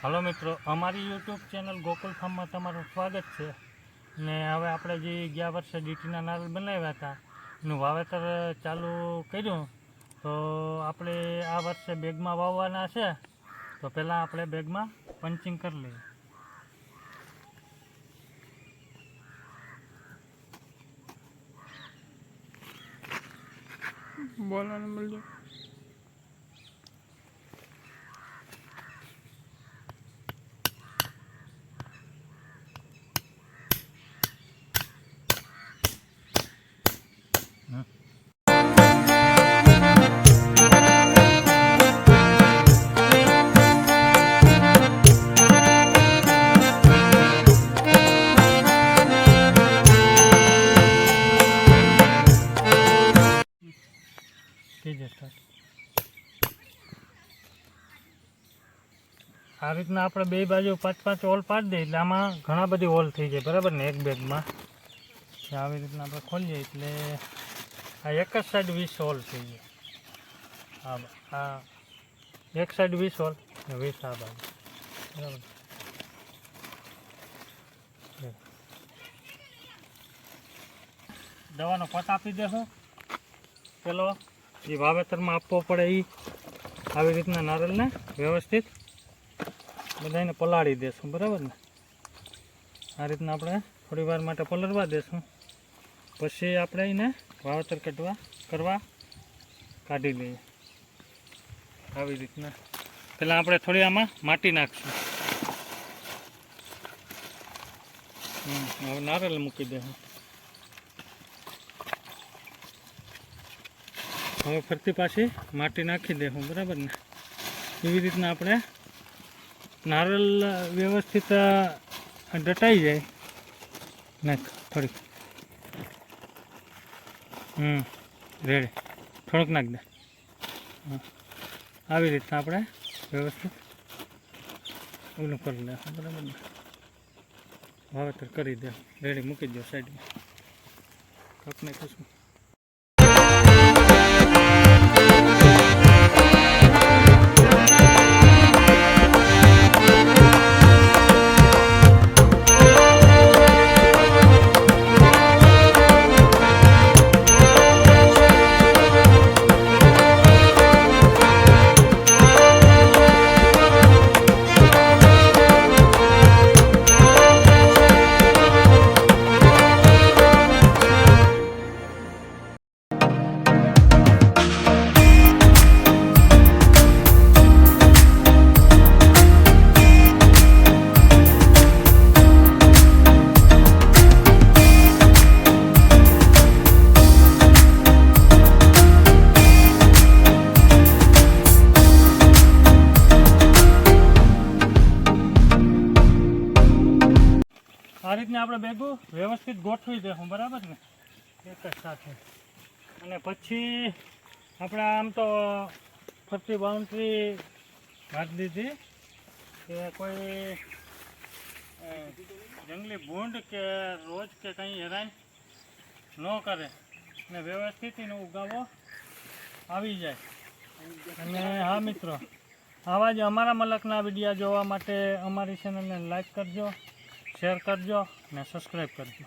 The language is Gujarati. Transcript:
हेलो मित्रों, अमारी यूट्यूब चेनल गोकुल फार्म में तमारुं स्वागत है। ने हवे आपणे जे गया वर्षे डीटीना नारळ बनाव्या था एनुं वावेतर चालू कर्युं, तो आपणे आ वर्षे बेगमां वाववाना छे। तो पहेला आपणे बेगमां पंचिंग करी लईए। बोलो नंबर जो आ रीतना आपणे बे बाजू 5-5 होल पाड़ी दઈએ એટલે આમાં ઘણા બધી હોલ થઈ જાય, બરાબર ને? એક બેગમાં આવી રીતના આપણે ખોલીએ એટલે આ એક જ સાઈડ 20 હોલ થઈ જાય। આ એક સાઈડ 20 હોલ ને 20 આ બાજુ, બરાબર। દવાનો પટ આપી દેશો। પેલો જે વાવેતરમાં આપવો પડે એ આવી રીતના નારળને વ્યવસ્થિત બધાને પલાળી દેશું, બરાબર ને? આ રીતના આપણે થોડી વાર માટે પલળવા દેશું, પછી આપણે એને વાવેતર કરવા કાઢી લઈએ। આવી રીતના પહેલાં આપણે થોડી આમાં માટી નાખશું। હવે નારળ મૂકી દઈશું। હવે ફરતી પાછી માટી નાખી દઈશું, બરાબર ને? એવી રીતના આપણે નારળ વ્યવસ્થિત દટાઈ જાય। નાખ થોડીક, રેડી થોડુંક નાખ દે। આવી રીતના આપણે વ્યવસ્થિત ઓલું કરી દે, બરાબર ને? વાવેતર કરી દે, રેડી મૂકી દો સાઈડમાં। કપને કશું આ રીતના આપણે બેગું વ્યવસ્થિત ગોઠવી દઈશું, બરાબર ને? એક જ સાથે। અને પછી આપણે આમ તો ફરતી બાઉન્ડ્રી કાઢી દીધી કે કોઈ જંગલી ભૂંડ કે રોજ કે કંઈ હેરાન ન કરે અને વ્યવસ્થિત એનો ઉગાવો આવી જાય। અને હા મિત્રો, આવા જ અમારા મલકના વિડીયો જોવા માટે અમારી ચેનલને લાઈક કરજો, શેર કરજો અને સબસ્ક્રાઈબ કરજો।